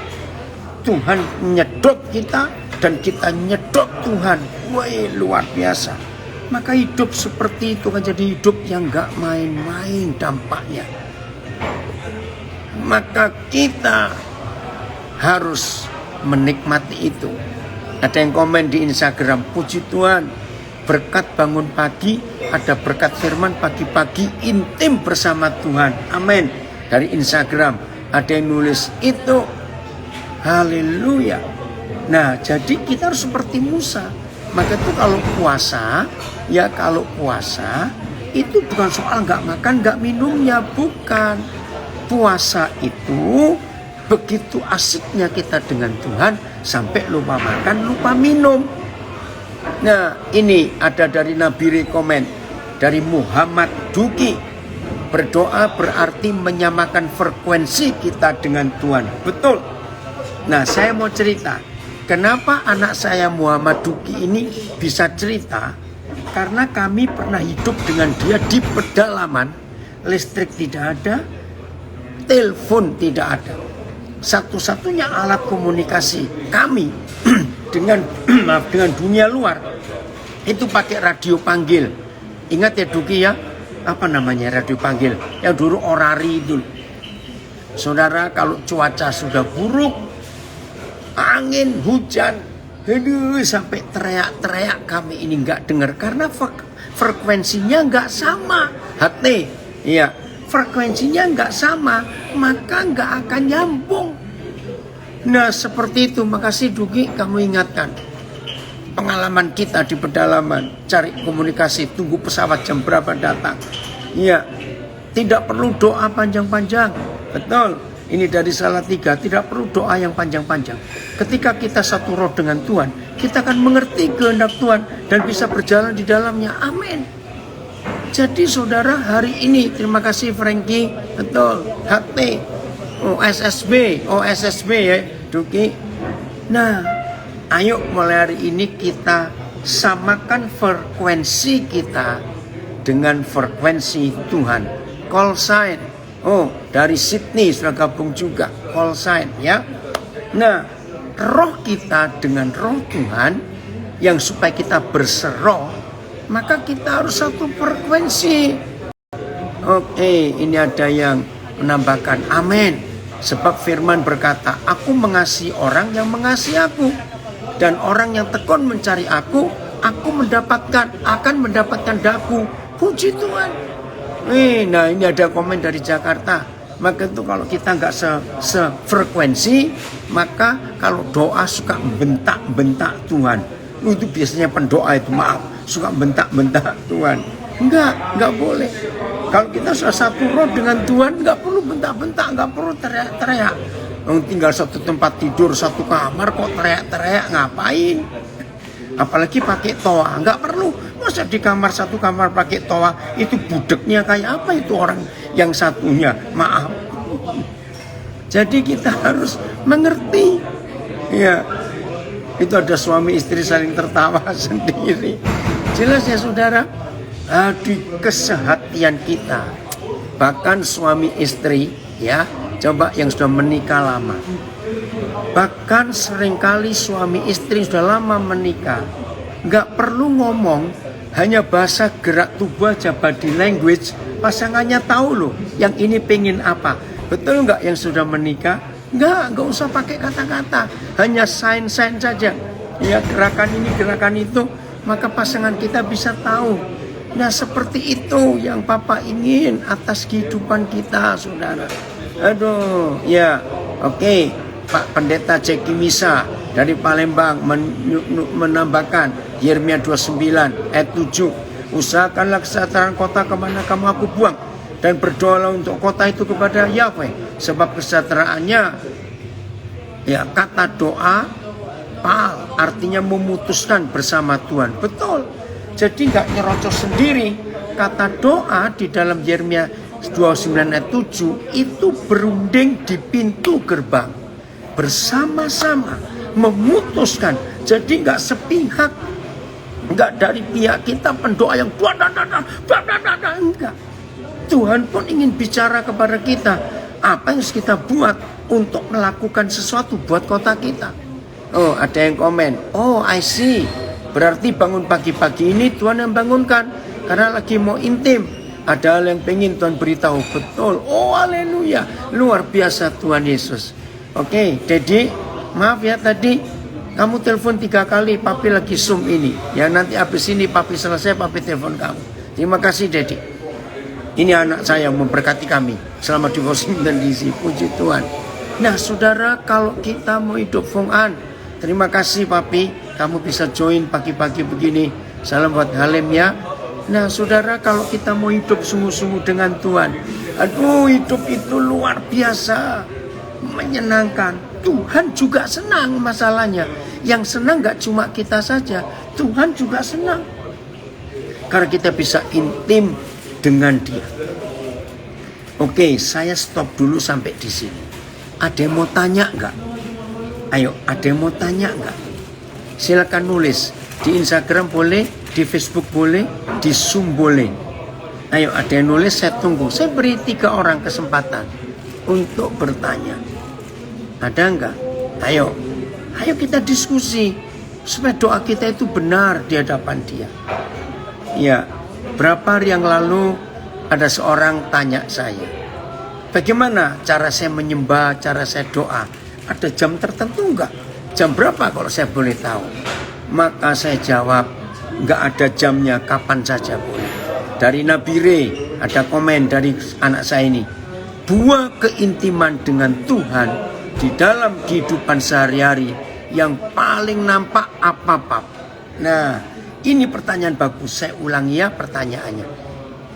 Tuhan nyedot kita, dan kita nyedot Tuhan. Woi, luar biasa. Maka hidup seperti itu kan jadi hidup yang gak main-main dampaknya. Maka kita harus menikmati itu. Ada yang komen di Instagram, puji Tuhan, berkat bangun pagi, ada berkat firman pagi-pagi intim bersama Tuhan. Amin. Dari Instagram ada yang nulis itu. Haleluya. Nah, jadi kita harus seperti Musa. Maka itu kalau puasa, ya kalau puasa itu bukan soal gak makan, gak minumnya, bukan. Puasa itu begitu asiknya kita dengan Tuhan sampai lupa makan, lupa minum. Nah, ini ada dari Nabi Rekomen, dari Muhammad Duki. Berdoa berarti menyamakan frekuensi kita dengan Tuhan. Betul. Nah, saya mau cerita. Kenapa anak saya Muhammad Duki ini bisa cerita? Karena kami pernah hidup dengan dia di pedalaman. Listrik tidak ada, telepon tidak ada. Satu-satunya alat komunikasi kami dengan dunia luar itu pakai radio panggil. Ingat ya Duki ya, apa namanya radio panggil? Yang dulu orari itu. Saudara, kalau cuaca sudah buruk, angin, hujan, aduh, sampai teriak-teriak kami ini nggak dengar karena frekuensinya nggak sama. Hati, ya. Frekuensinya nggak sama, maka nggak akan nyambung. Nah, seperti itu. Makasih Duki, kamu ingatkan pengalaman kita di pedalaman, cari komunikasi, tunggu pesawat jam berapa datang. Ya, tidak perlu doa panjang-panjang. Betul. Ini dari Salatiga, tidak perlu doa yang panjang-panjang. Ketika kita satu roh dengan Tuhan, kita akan mengerti kehendak Tuhan dan bisa berjalan di dalamnya. Amin. Jadi saudara, hari ini terima kasih Frankie, betul, HT, OSSB ya Duki. Nah, ayo mulai hari ini kita samakan frekuensi kita dengan frekuensi Tuhan. Call sign, dari Sydney sudah gabung juga, call sign ya. Nah, roh kita dengan roh Tuhan yang supaya kita berseroh, maka kita harus satu frekuensi. Oke, ini ada yang menambahkan amin. Sebab firman berkata, aku mengasihi orang yang mengasihi aku. Dan orang yang tekun mencari aku akan mendapatkan daku. Puji Tuhan. Nah ini ada komen dari Jakarta. Maka itu kalau kita nggak sefrekuensi, maka kalau doa suka bentak-bentak Tuhan. Itu biasanya pendoa itu suka bentak-bentak Tuhan. Enggak boleh. Kalau kita sudah satu roh dengan Tuhan, nggak perlu bentak-bentak, nggak perlu teriak-teriak. Tinggal satu tempat tidur, satu kamar kok teriak-teriak, ngapain? Apalagi pakai toa, nggak perlu. Masa di satu kamar pakai toa, itu budeknya kayak apa itu orang yang satunya? Maaf. Jadi kita harus mengerti. Ya, itu ada suami istri saling tertawa sendiri. Jelas ya saudara, di kesehatian kita, bahkan suami istri, ya, coba yang sudah menikah lama. Bahkan seringkali suami istri sudah lama menikah, nggak perlu ngomong, hanya bahasa gerak tubuh aja, body language, pasangannya tahu loh, yang ini pengen apa. Betul nggak yang sudah menikah? Nggak usah pakai kata-kata, hanya sign saja. Ya, gerakan ini, gerakan itu, maka pasangan kita bisa tahu. Nah, seperti itu yang Papa ingin atas kehidupan kita, saudara. Aduh, ya, oke. Pak Pendeta Jeki Misa dari Palembang menambahkan Yeremia 29 ayat 7. Usahakanlah kesejahteraan kota kemana kamu aku buang, dan berdoalah untuk kota itu kepada Yahweh, sebab kesejahteraannya, ya, kata doa Paal artinya memutuskan bersama Tuhan. Betul. Jadi nggak nyerocos sendiri. Kata doa di dalam Yeremia 29 ayat 7 itu berunding di pintu gerbang, bersama-sama memutuskan. Jadi nggak sepihak, nggak dari pihak kita pendoa yang enggak. Tuhan pun ingin bicara kepada kita, apa yang harus kita buat untuk melakukan sesuatu buat kota kita. Oh, ada yang komen, oh I see, berarti bangun pagi-pagi ini Tuhan yang bangunkan karena lagi mau intim. Ada hal yang pengen Tuhan beritahu. Betul. Oh haleluya, luar biasa Tuhan Yesus. Oke, Dedi, maaf ya tadi kamu telepon 3 kali, Papi lagi Zoom ini. Ya nanti habis ini Papi selesai, Papi telepon kamu. Terima kasih Dedi. Ini anak saya memberkati kami selama di Washington DC. Puji Tuhan. Nah saudara, kalau kita mau hidup Fong An, terima kasih Papi, kamu bisa join pagi-pagi begini. Salam buat Halim ya. Nah saudara, kalau kita mau hidup sungguh-sungguh dengan Tuhan, aduh hidup itu luar biasa menyenangkan. Tuhan juga senang masalahnya. Yang senang gak cuma kita saja, Tuhan juga senang. Karena kita bisa intim dengan Dia. Oke, saya stop dulu sampai di sini. Ada yang mau tanya nggak? Ayo, ada yang mau tanya nggak? Silakan nulis di Instagram boleh, di Facebook boleh, di Zoom boleh. Ayo, ada yang nulis, saya tunggu. Saya beri 3 orang kesempatan untuk bertanya. Ada nggak? Ayo kita diskusi supaya doa kita itu benar di hadapan Dia. Ya, berapa hari yang lalu ada seorang tanya saya, bagaimana cara saya menyembah, cara saya doa? Ada jam tertentu nggak? Jam berapa kalau saya boleh tahu? Maka saya jawab, nggak ada jamnya, kapan saja boleh. Dari Nabire ada komen dari anak saya ini, buah keintiman dengan Tuhan di dalam kehidupan sehari-hari yang paling nampak apa-apa. Nah, ini pertanyaan bagus. Saya ulangi ya pertanyaannya.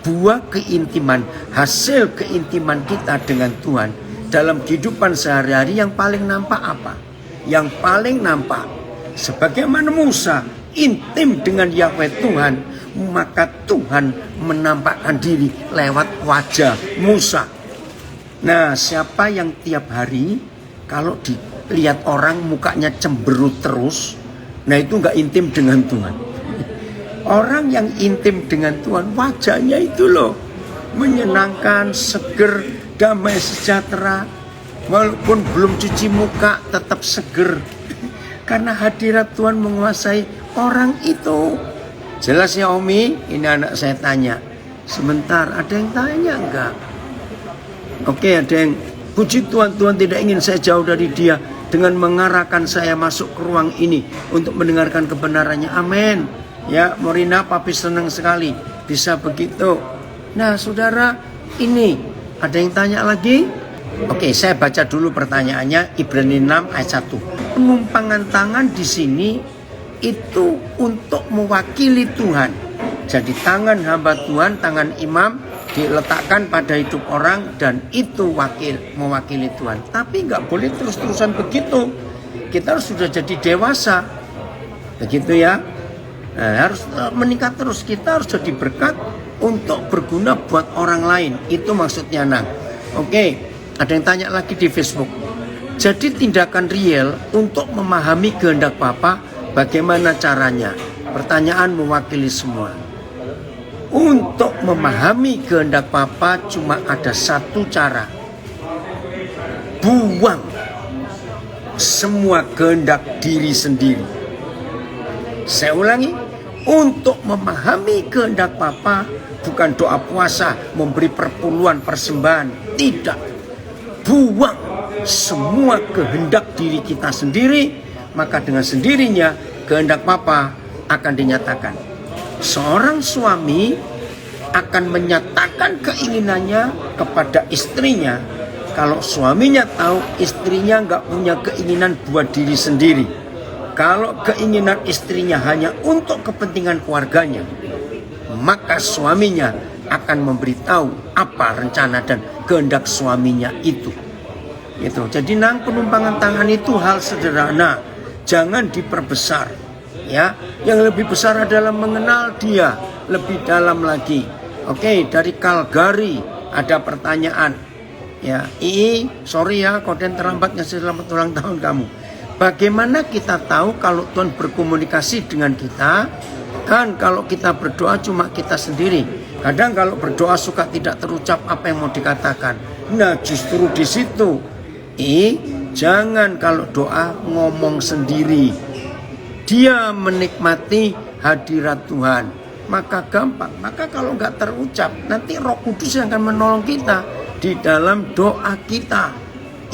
Buah keintiman, hasil keintiman kita dengan Tuhan dalam kehidupan sehari-hari yang paling nampak apa? Yang paling nampak, sebagaimana Musa intim dengan Yahweh Tuhan, maka Tuhan menampakkan diri lewat wajah Musa. Nah, siapa yang tiap hari kalau dilihat orang mukanya cemberut terus, nah itu nggak intim dengan Tuhan. Orang yang intim dengan Tuhan, wajahnya itu loh menyenangkan, seger, damai, sejahtera. Walaupun belum cuci muka tetap seger, karena hadirat Tuhan menguasai orang itu. Jelas ya Omi? Ini anak saya tanya, Sebentar, ada yang tanya enggak? Oke, ada yang puji Tuhan, Tuhan tidak ingin saya jauh dari Dia dengan mengarahkan saya masuk ke ruang ini untuk mendengarkan kebenarannya. Amin. Ya, Morina, papi senang sekali bisa begitu. Nah, saudara, ini ada yang tanya lagi? Oke, saya baca dulu pertanyaannya. Ibrani 6 ayat 1. Penumpangan tangan di sini itu untuk mewakili Tuhan. Jadi tangan hamba Tuhan, tangan imam diletakkan pada hidup orang dan itu mewakili Tuhan. Tapi nggak boleh terus-terusan begitu. Kita harus sudah jadi dewasa, begitu ya. Nah, harus meningkat terus. Kita harus jadi berkat untuk berguna buat orang lain. Itu maksudnya, Nang. Oke, ada yang tanya lagi di Facebook. Jadi tindakan real untuk memahami kehendak Bapa, bagaimana caranya? Pertanyaan mewakili semua. Untuk memahami kehendak Bapa cuma ada satu cara. Buang semua kehendak diri sendiri. Saya ulangi, untuk memahami kehendak Bapa bukan doa puasa, memberi perpuluhan, persembahan. Tidak. Buang semua kehendak diri kita sendiri, maka dengan sendirinya kehendak Bapa akan dinyatakan. Seorang suami akan menyatakan keinginannya kepada istrinya kalau suaminya tahu istrinya nggak punya keinginan buat diri sendiri. Kalau keinginan istrinya hanya untuk kepentingan keluarganya, maka suaminya akan memberitahu apa rencana dan kehendak suaminya itu. Gitu. Jadi Nang, penumpangan tangan itu hal sederhana, jangan diperbesar. Ya, yang lebih besar adalah mengenal Dia lebih dalam lagi. Oke, dari Calgary ada pertanyaan. Ya, sorry ya, Koden terlambat ngasih selamat ulang tahun kamu. Bagaimana kita tahu kalau Tuhan berkomunikasi dengan kita? Kan kalau kita berdoa cuma kita sendiri. Kadang kalau berdoa suka tidak terucap apa yang mau dikatakan. Nah, justru di situ. Jangan kalau doa ngomong sendiri. Dia menikmati hadirat Tuhan, maka gampang. Maka kalau nggak terucap, nanti Roh Kudus yang akan menolong kita di dalam doa kita.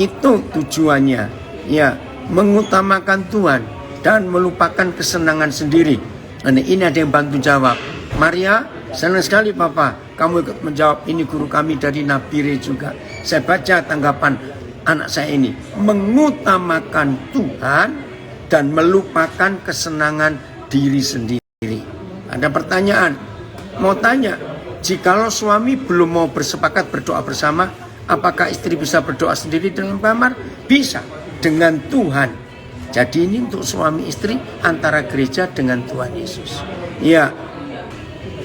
Itu tujuannya, ya, mengutamakan Tuhan dan melupakan kesenangan sendiri. Nah, ini ada yang bantu jawab. Maria, senang sekali Papa, kamu ikut menjawab. Ini guru kami dari Nabire juga. Saya baca tanggapan anak saya ini, mengutamakan Tuhan dan melupakan kesenangan diri sendiri. Ada pertanyaan, mau tanya, jikalau suami belum mau bersepakat berdoa bersama, apakah istri bisa berdoa sendiri dalam kamar? Bisa, dengan Tuhan. Jadi ini untuk suami istri antara gereja dengan Tuhan Yesus. Ya,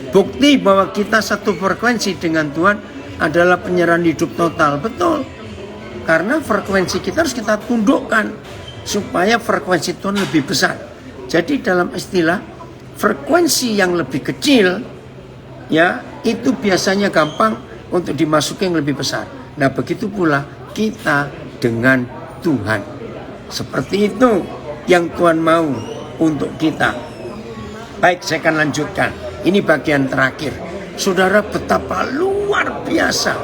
bukti bahwa kita satu frekuensi dengan Tuhan adalah penyerahan hidup total. Betul, karena frekuensi kita harus kita tundukkan supaya frekuensi Tuhan lebih besar. Jadi dalam istilah frekuensi yang lebih kecil, ya, itu biasanya gampang untuk dimasuki yang lebih besar. Nah, begitu pula kita dengan Tuhan. Seperti itu yang Tuhan mau untuk kita. Baik, saya akan lanjutkan. Ini bagian terakhir. Saudara, betapa luar biasa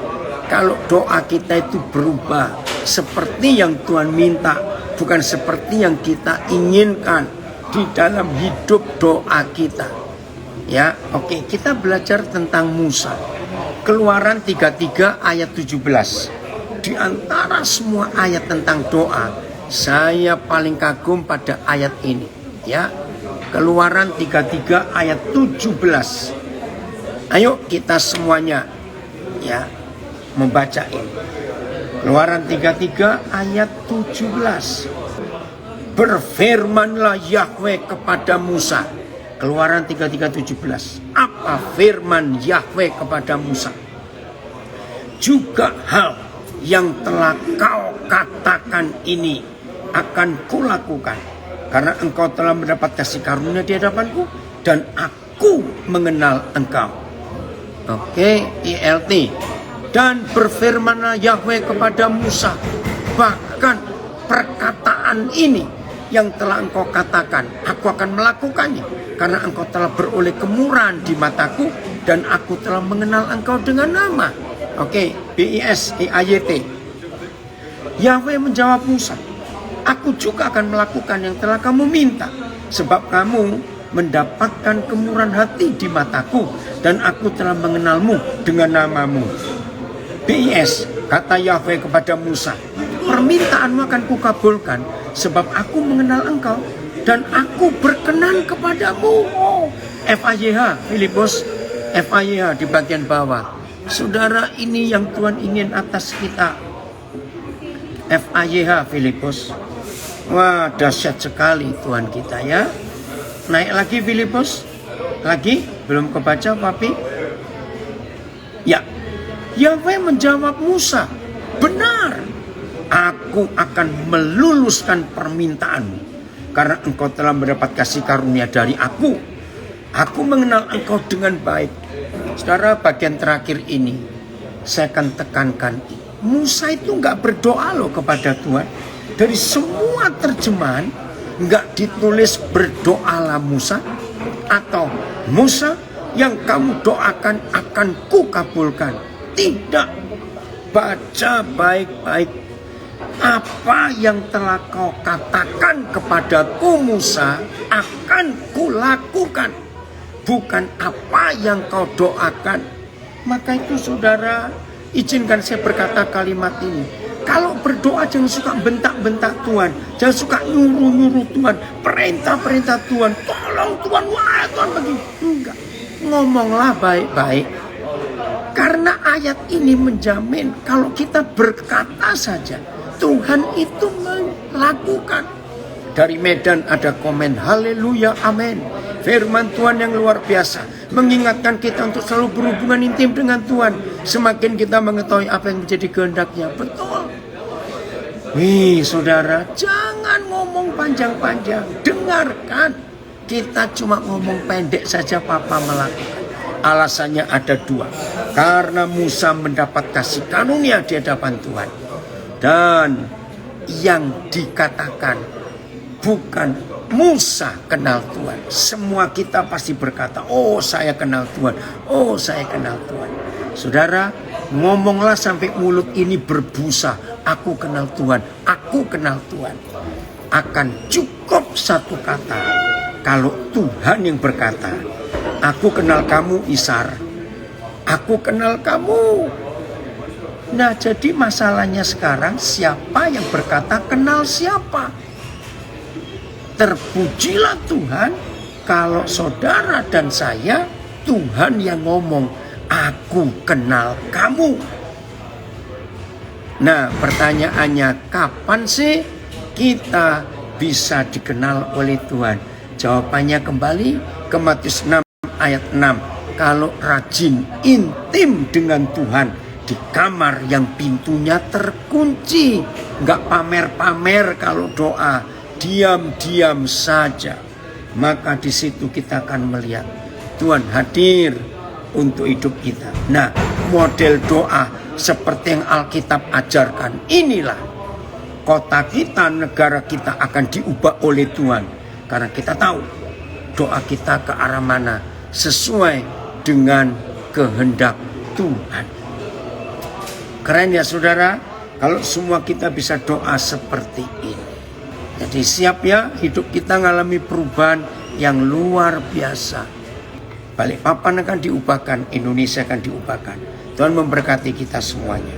kalau doa kita itu berubah seperti yang Tuhan minta, bukan seperti yang kita inginkan di dalam hidup doa kita. Ya, oke, kita belajar tentang Musa. Keluaran 33 ayat 17. Di antara semua ayat tentang doa, saya paling kagum pada ayat ini, ya. Keluaran 33 ayat 17. Ayo kita semuanya, ya, membaca ini. Keluaran 33 ayat 17. Berfirmanlah Yahweh kepada Musa. Keluaran 33:17. Apa firman Yahweh kepada Musa? Juga hal yang telah kau katakan ini akan kulakukan, karena engkau telah mendapat kasih karunia di hadapanku dan aku mengenal engkau. Oke, ILT. Dan berfirmanlah Yahweh kepada Musa, bahkan perkataan ini yang telah engkau katakan, aku akan melakukannya, karena engkau telah beroleh kemurahan di mataku dan aku telah mengenal engkau dengan nama. Oke, BISEAYT. Yahweh menjawab Musa, aku juga akan melakukan yang telah kamu minta, sebab kamu mendapatkan kemurahan hati di mataku, dan aku telah mengenalmu dengan namamu. BIS, kata Yahweh kepada Musa, permintaanmu akan kukabulkan, sebab aku mengenal engkau, dan aku berkenan kepadamu. FAYH, Filipus, FAYH di bagian bawah. Saudara, ini yang Tuhan ingin atas kita. FAYH, Filipus. Wah, dahsyat sekali Tuhan kita ya. Naik lagi Filipus. Lagi? Belum kebaca, Papi? Ya. Yahweh menjawab Musa, benar, aku akan meluluskan permintaanmu, karena engkau telah mendapat kasih karunia dari aku. Aku mengenal engkau dengan baik. Saudara, bagian terakhir ini saya akan tekankan, Musa itu nggak berdoa loh kepada Tuhan. Dari semua terjemahan nggak ditulis berdoalah Musa, atau Musa yang kamu doakan akan kukabulkan. Tidak. Baca baik-baik. Apa yang telah kau katakan kepadaku Musa akan kulakukan, bukan apa yang kau doakan. Maka itu saudara, izinkan saya berkata kalimat ini. Kalau berdoa jangan suka bentak-bentak Tuhan, jangan suka nyuruh-nyuruh Tuhan, perintah-perintah Tuhan, tolong Tuhan, wah Tuhan begini. Enggak, ngomonglah baik-baik. Karena ayat ini menjamin kalau kita berkata saja, Tuhan itu melakukan. Dari Medan ada komen, haleluya, amin. Firman Tuhan yang luar biasa mengingatkan kita untuk selalu berhubungan intim dengan Tuhan. Semakin kita mengetahui apa yang menjadi kehendaknya. Betul. Wih saudara, jangan ngomong panjang-panjang. Dengarkan. Kita cuma ngomong pendek saja Papa melakukan. Alasannya ada dua. Karena Musa mendapat kasih karunia di hadapan Tuhan. Dan yang dikatakan bukan Musa kenal Tuhan. Semua kita pasti berkata, oh saya kenal Tuhan, oh saya kenal Tuhan. Saudara, ngomonglah sampai mulut ini berbusa, aku kenal Tuhan, aku kenal Tuhan. Akan cukup satu kata. Kalau Tuhan yang berkata, aku kenal kamu Isar, aku kenal kamu. Nah jadi masalahnya sekarang siapa yang berkata kenal siapa? Terpujilah Tuhan kalau saudara dan saya, Tuhan yang ngomong, aku kenal kamu. Nah pertanyaannya, kapan sih kita bisa dikenal oleh Tuhan? Jawabannya kembali ke Matius 6 ayat 6. Kalau rajin intim dengan Tuhan di kamar yang pintunya terkunci, nggak pamer-pamer kalau doa, diam-diam saja, maka di situ kita akan melihat Tuhan hadir untuk hidup kita. Nah, model doa seperti yang Alkitab ajarkan, inilah kota kita, negara kita akan diubah oleh Tuhan. Karena kita tahu doa kita ke arah mana sesuai dengan kehendak Tuhan. Keren ya saudara, kalau semua kita bisa doa seperti ini. Jadi siap ya, hidup kita mengalami perubahan yang luar biasa. Balikpapan akan diubahkan, Indonesia akan diubahkan. Tuhan memberkati kita semuanya.